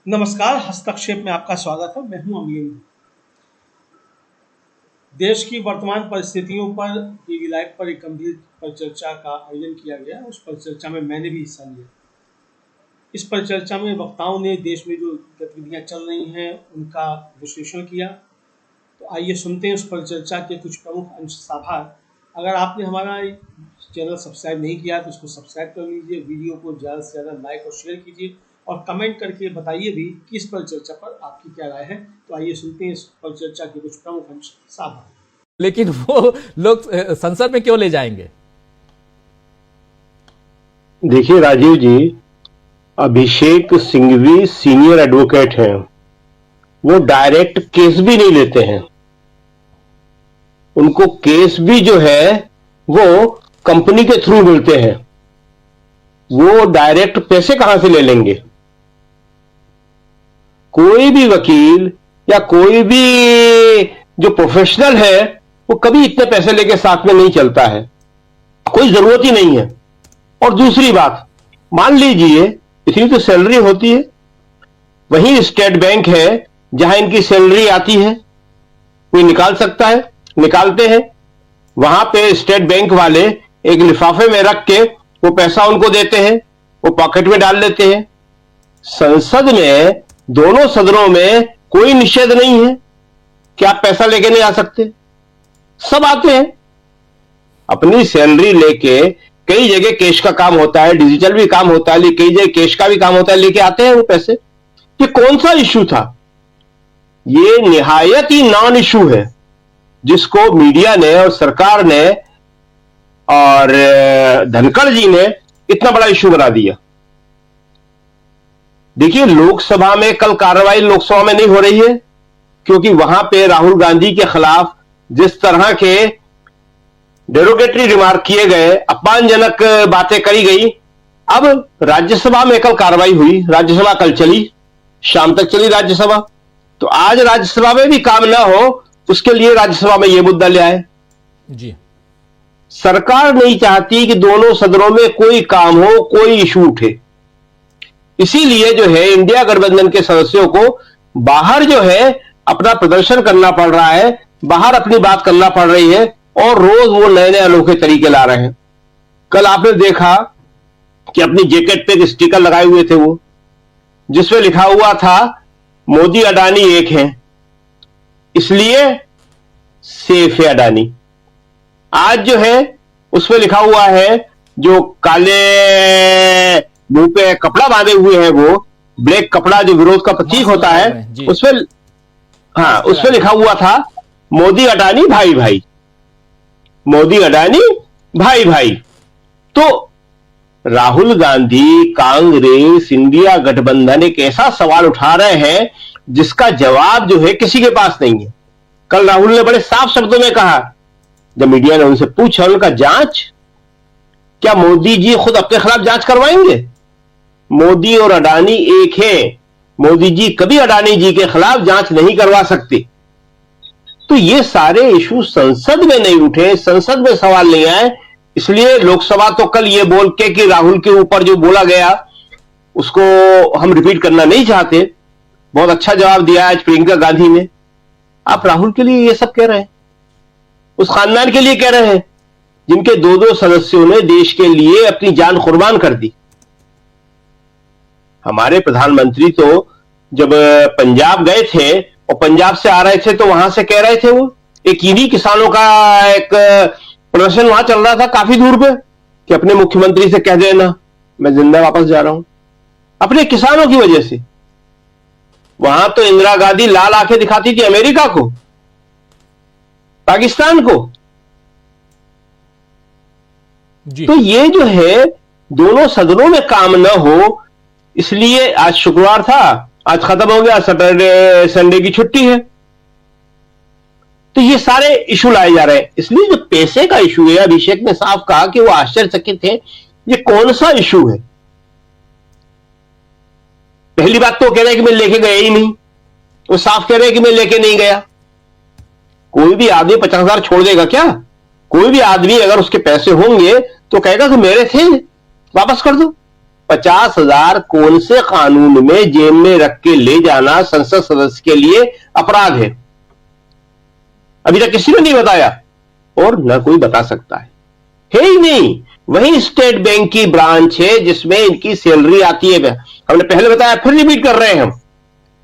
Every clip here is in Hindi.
नमस्कार, हस्तक्षेप में आपका स्वागत है। मैं हूं अमीन। देश की वर्तमान परिस्थितियों पर टीवी लाइव पर एक गंभीर परिचर्चा का आयोजन किया गया। उस परिचर्चा में मैंने भी हिस्सा लिया। इस परिचर्चा में वक्ताओं ने देश में जो गतिविधियां चल रही हैं उनका विश्लेषण किया। तो आइए सुनते हैं उस परिचर्चा के कुछ प्रमुख अंश साभार। अगर आपने हमारा चैनल सब्सक्राइब नहीं किया तो उसको सब्सक्राइब कर लीजिए। वीडियो को ज़्यादा से ज़्यादा लाइक और शेयर कीजिए और कमेंट करके बताइए भी कि इस परिचर्चा पर आपकी क्या राय है। तो आइए सुनते हैं इस परिचर्चा के कुछ प्रमुख अंश साभार। लेकिन वो लोग संसद में क्यों ले जाएंगे? देखिए राजीव जी, अभिषेक सिंघवी सीनियर एडवोकेट हैं। वो डायरेक्ट केस भी नहीं लेते हैं। उनको केस भी जो है वो कंपनी के थ्रू मिलते हैं। वो डायरेक्ट पैसे कहां से ले लेंगे? कोई भी वकील या कोई भी जो प्रोफेशनल है वो कभी इतने पैसे लेके साथ में नहीं चलता है। कोई जरूरत ही नहीं है। और दूसरी बात, मान लीजिए इतनी तो सैलरी होती है, वहीं स्टेट बैंक है जहां इनकी सैलरी आती है, कोई निकाल सकता है, निकालते हैं। वहां पे स्टेट बैंक वाले एक लिफाफे में रख के वो पैसा उनको देते हैं, वो पॉकेट में डाल लेते हैं। संसद में दोनों सदनों में कोई निषेध नहीं है कि आप पैसा लेके नहीं आ सकते। सब आते हैं अपनी सैलरी लेके। कई जगह कैश का काम होता है, डिजिटल भी काम होता है, कई जगह कैश का भी काम होता है, लेके आते हैं वो पैसे। ये कौन सा इश्यू था? ये निहायत ही नॉन इश्यू है जिसको मीडिया ने और सरकार ने और धनखड़ जी ने इतना बड़ा इश्यू बना दिया। देखिए, लोकसभा में कल कार्रवाई लोकसभा में नहीं हो रही है क्योंकि वहां पे राहुल गांधी के खिलाफ जिस तरह के डेरोगेटरी रिमार्क किए गए, अपमानजनक बातें करी गई। अब राज्यसभा में कल कार्रवाई हुई। राज्यसभा कल चली, शाम तक चली राज्यसभा। तो आज राज्यसभा में भी काम ना हो उसके लिए राज्यसभा में यह मुद्दा ले आए जी। सरकार नहीं चाहती कि दोनों सदनों में कोई काम हो, कोई इशू उठे। इसीलिए जो है इंडिया गठबंधन के सदस्यों को बाहर जो है अपना प्रदर्शन करना पड़ रहा है, बाहर अपनी बात करना पड़ रही है और रोज वो नए नए अनोखे तरीके ला रहे हैं। कल आपने देखा कि अपनी जैकेट पे एक स्टिकर लगाए हुए थे वो, जिसमें लिखा हुआ था मोदी अडानी एक हैं, इसलिए सेफ है अडानी। आज जो है उसमें लिखा हुआ है, जो काले मुंह पे कपड़ा बांधे हुए हैं, वो ब्लैक कपड़ा जो विरोध का प्रतीक होता है, उसमें हाँ उसमें लिखा हुआ था मोदी अडानी भाई भाई, मोदी अडानी भाई भाई। तो राहुल गांधी, कांग्रेस, इंडिया गठबंधन एक ऐसा सवाल उठा रहे हैं जिसका जवाब जो है किसी के पास नहीं है। कल राहुल ने बड़े साफ शब्दों में कहा, जब मीडिया ने उनसे पूछा, उनका जांच क्या मोदी जी खुद अपने खिलाफ जांच करवाएंगे? मोदी और अडानी एक हैं। मोदी जी कभी अडानी जी के खिलाफ जांच नहीं करवा सकते। तो ये सारे इशू संसद में नहीं उठे, संसद में सवाल नहीं आए। इसलिए लोकसभा तो कल ये बोल के कि राहुल के ऊपर जो बोला गया उसको हम रिपीट करना नहीं चाहते। बहुत अच्छा जवाब दिया आज प्रियंका गांधी ने। आप राहुल के लिए ये सब कह रहे हैं, उस खानदान के लिए कह रहे हैं जिनके दो दो सदस्यों ने देश के लिए अपनी जान कुर्बान कर दी। हमारे प्रधानमंत्री तो जब पंजाब गए थे और पंजाब से आ रहे थे तो वहां से कह रहे थे, वो एक इन्हीं किसानों का एक प्रदर्शन वहां चल रहा था काफी दूर पे, कि अपने मुख्यमंत्री से कह देना मैं जिंदा वापस जा रहा हूं, अपने किसानों की वजह से। वहां तो इंदिरा गांधी लाल आंखें दिखाती थी अमेरिका को, पाकिस्तान को। तो ये जो है दोनों सदनों में काम न हो, इसलिए आज शुक्रवार था, आज खत्म हो गया, सैटरडे संडे की छुट्टी है। तो ये सारे इशू लाए जा रहे हैं। इसलिए जो पैसे का इशू है, अभिषेक ने साफ कहा कि वो आश्चर्यचकित थे, ये कौन सा इशू है? पहली बात तो कह रहे हैं कि मैं लेके गया ही नहीं। वो साफ कह रहे हैं कि मैं लेके नहीं गया। कोई भी आदमी 50,000 छोड़ देगा क्या? कोई भी आदमी अगर उसके पैसे होंगे तो कहेगा कि मेरे थे, वापस कर दो। 50,000 कौन से कानून में जेब में रख के ले जाना संसद सदस्य के लिए अपराध है? अभी तक किसी ने नहीं बताया और न कोई बता सकता है ही नहीं। वही स्टेट बैंक की ब्रांच है जिसमें इनकी सैलरी आती है। हमने पहले बताया, फिर रिपीट कर रहे हैं हम,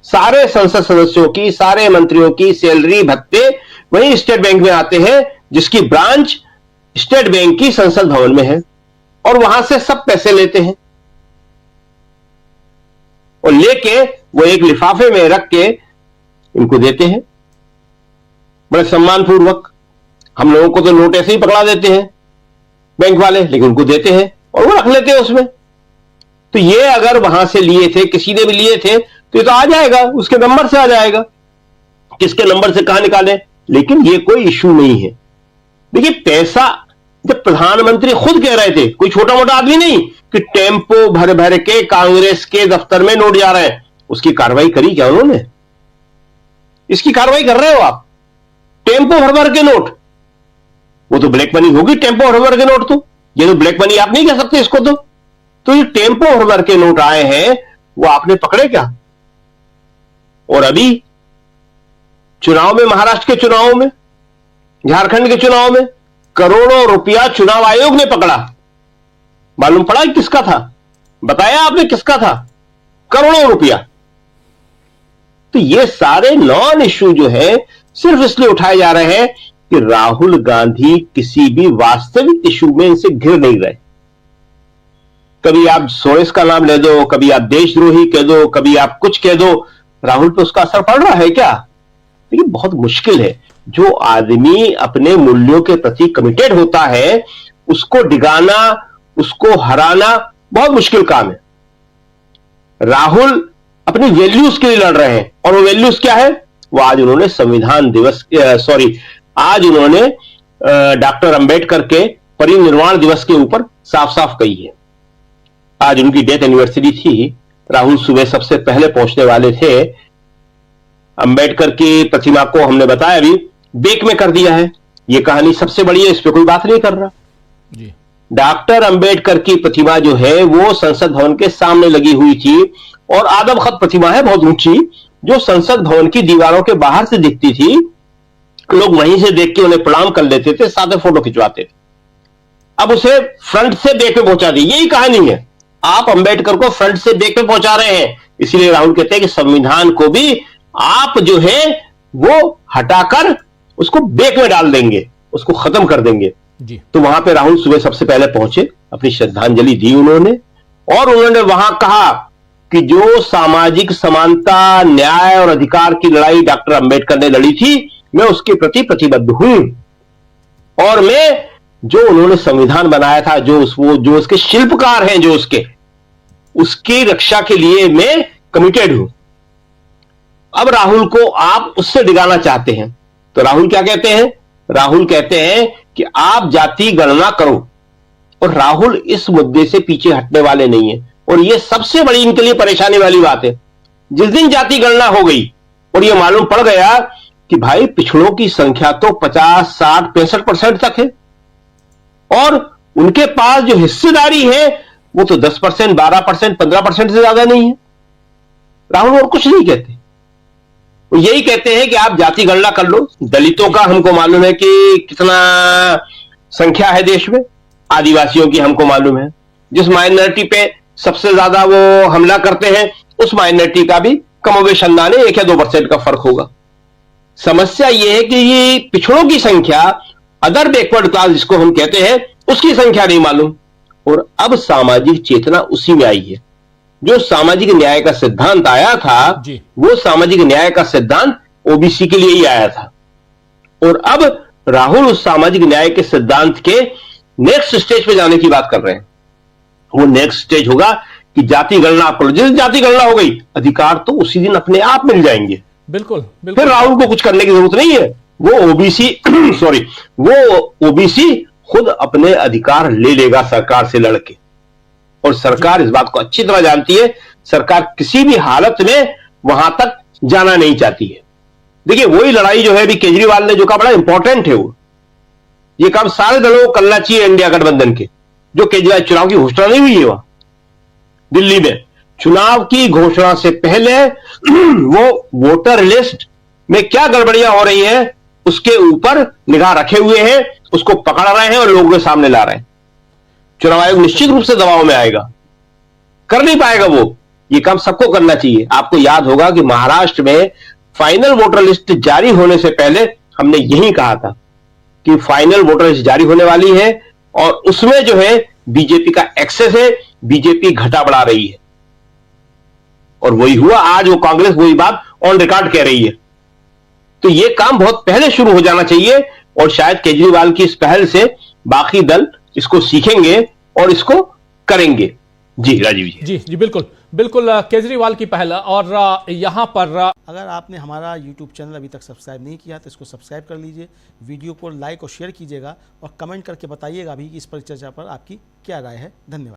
सारे संसद सदस्यों की, सारे मंत्रियों की सैलरी भत्ते वही स्टेट बैंक में आते हैं, जिसकी ब्रांच स्टेट बैंक की संसद भवन में है, और वहां से सब पैसे लेते हैं और लेके वो एक लिफाफे में रख के इनको देते हैं बड़े सम्मानपूर्वक। हम लोगों को तो नोट ऐसे ही पकड़ा देते हैं बैंक वाले, लेकिन उनको देते हैं और वो रख लेते हैं उसमें। तो ये अगर वहां से लिए थे, किसी ने भी लिए थे, तो ये तो आ जाएगा, उसके नंबर से आ जाएगा, किसके नंबर से कहां निकाले। लेकिन ये कोई इश्यू नहीं है। देखिए, पैसा जब प्रधानमंत्री खुद कह रहे थे, कोई छोटा मोटा आदमी नहीं, कि टेम्पो भर भर के कांग्रेस के दफ्तर में नोट जा रहे हैं, उसकी कार्रवाई करी क्या उन्होंने? इसकी कार्रवाई कर रहे हो आप? टेम्पो भर भर के नोट, वो तो ब्लैक मनी होगी। टेम्पो भर भर के नोट, तो ये तो ब्लैक मनी आप नहीं कह सकते इसको। तो ये टेम्पो भर भर के नोट आए हैं, वो आपने पकड़े क्या? और अभी चुनाव में, महाराष्ट्र के चुनाव में, झारखंड के चुनाव में करोड़ों रुपया चुनाव आयोग ने पकड़ा। मालूम पड़ा किसका था? बताया आपने किसका था? करोड़ों रुपया। तो ये सारे नॉन इश्यू जो है सिर्फ इसलिए उठाए जा रहे हैं कि राहुल गांधी किसी भी वास्तविक इश्यू में इनसे घिर नहीं रहे। कभी आप सोरेस का नाम ले दो, कभी आप देशद्रोही कह दो, कभी आप कुछ कह दो, राहुल पे उसका असर पड़ रहा है क्या? ये बहुत मुश्किल है। जो आदमी अपने मूल्यों के प्रति कमिटेड होता है, उसको डिगाना, उसको हराना बहुत मुश्किल काम है। राहुल अपनी वैल्यूज के लिए लड़ रहे हैं, और वो वैल्यूज क्या है? वो आज उन्होंने संविधान दिवस, आज उन्होंने डॉक्टर अंबेडकर के परिनिर्वाण दिवस के ऊपर साफ साफ कही है। आज उनकी डेथ एनिवर्सरी थी। राहुल सुबह सबसे पहले पहुंचने वाले थे। अंबेडकर की प्रतिमा को हमने बताया अभी बेक में कर दिया है। यह कहानी सबसे बड़ी है, इस पर कोई बात नहीं कर रहा जी। डॉक्टर अंबेडकर की प्रतिमा जो है वो संसद भवन के सामने लगी हुई थी, और आदम खत प्रतिमा है बहुत ऊंची, जो संसद भवन की दीवारों के बाहर से दिखती थी। लोग वहीं से देख के उन्हें प्रणाम कर लेते थे, साथ में फोटो खिंचवाते थे। अब उसे फ्रंट से बैक में पहुंचा दी। यही कहानी है, आप अंबेडकर को फ्रंट से बैक में पहुंचा रहे हैं। इसीलिए राहुल कहते हैं कि संविधान को भी आप जो है वो हटाकर उसको बैक में डाल देंगे, उसको खत्म कर देंगे जी। तो वहां पे राहुल सुबह सबसे पहले पहुंचे, अपनी श्रद्धांजलि दी उन्होंने, और उन्होंने वहां कहा कि जो सामाजिक समानता, न्याय और अधिकार की लड़ाई डॉक्टर अंबेडकर ने लड़ी थी, मैं उसके प्रति प्रतिबद्ध हूं, और मैं जो उन्होंने संविधान बनाया था, जो उसके शिल्पकार हैं, जो उसकी रक्षा के लिए मैं कमिटेड हूं। अब राहुल को आप उससे डिगाना चाहते हैं, तो राहुल क्या कहते हैं? राहुल कहते हैं कि आप जाति गणना करो, और राहुल इस मुद्दे से पीछे हटने वाले नहीं है। और यह सबसे बड़ी इनके लिए परेशानी वाली बात है। जिस दिन जाति गणना हो गई और यह मालूम पड़ गया कि भाई पिछड़ों की संख्या तो 50, 60, 65% तक है, और उनके पास जो हिस्सेदारी है वो तो 10%, 12%, 15% से ज्यादा नहीं है। राहुल और कुछ नहीं कहते, वो यही कहते हैं कि आप जाति गणना कर लो। दलितों का हमको मालूम है कि कितना संख्या है देश में, आदिवासियों की हमको मालूम है। जिस माइनॉरिटी पे सबसे ज्यादा वो हमला करते हैं, उस माइनॉरिटी का भी कमोबेश अंदाने 1 या 2% का फर्क होगा। समस्या यह है कि ये पिछड़ों की संख्या, अदर बैकवर्ड क्लास जिसको हम कहते हैं, उसकी संख्या नहीं मालूम। और अब सामाजिक चेतना उसी में आई है। जो सामाजिक न्याय का सिद्धांत आया था, वो सामाजिक न्याय का सिद्धांत ओबीसी के लिए ही आया था, और अब राहुल उस सामाजिक न्याय के सिद्धांत के नेक्स्ट स्टेज पे जाने की बात कर रहे हैं। वो नेक्स्ट स्टेज होगा कि जाति गणना आप करो। जिस जाति गणना हो गई, अधिकार तो उसी दिन अपने आप मिल जाएंगे। बिल्कुल। फिर राहुल को कुछ करने की जरूरत नहीं है। वो ओबीसी खुद अपने अधिकार ले लेगा सरकार से लड़के, और सरकार इस बात को अच्छी तरह जानती है। सरकार किसी भी हालत में वहां तक जाना नहीं चाहती है। देखिए, वही लड़ाई जो है अभी केजरीवाल ने जो कहा बड़ा इंपॉर्टेंट है, वो ये काम सारे दलों को करना चाहिए इंडिया गठबंधन के, जो केजरीवाल चुनाव की घोषणा नहीं हुई है वहां। दिल्ली में चुनाव की घोषणा से पहले वो वोटर लिस्ट में क्या गड़बड़ियां हो रही है उसके ऊपर निगाह रखे हुए हैं, उसको पकड़ रहे हैं और लोगों के सामने ला रहे हैं। चुनाव आयोग निश्चित रूप से दबाव में आएगा, कर नहीं पाएगा वो, ये काम सबको करना चाहिए। आपको याद होगा कि महाराष्ट्र में फाइनल वोटर लिस्ट जारी होने से पहले हमने यही कहा था कि फाइनल वोटर लिस्ट जारी होने वाली है और उसमें जो है बीजेपी का एक्सेस है, बीजेपी घटा बढ़ा रही है, और वही हुआ। आज वो कांग्रेस वही बात ऑन रिकॉर्ड कह रही है। तो ये काम बहुत पहले शुरू हो जाना चाहिए और शायद केजरीवाल की इस पहल से बाकी दल इसको सीखेंगे और इसको करेंगे। जी राजीव जी। जी जी बिल्कुल बिल्कुल, केजरीवाल की पहल। और यहाँ पर अगर आपने हमारा YouTube चैनल अभी तक सब्सक्राइब नहीं किया तो इसको सब्सक्राइब कर लीजिए, वीडियो को लाइक और शेयर कीजिएगा और कमेंट करके बताइएगा भी कि इस परिचर्चा पर आपकी क्या राय है। धन्यवाद।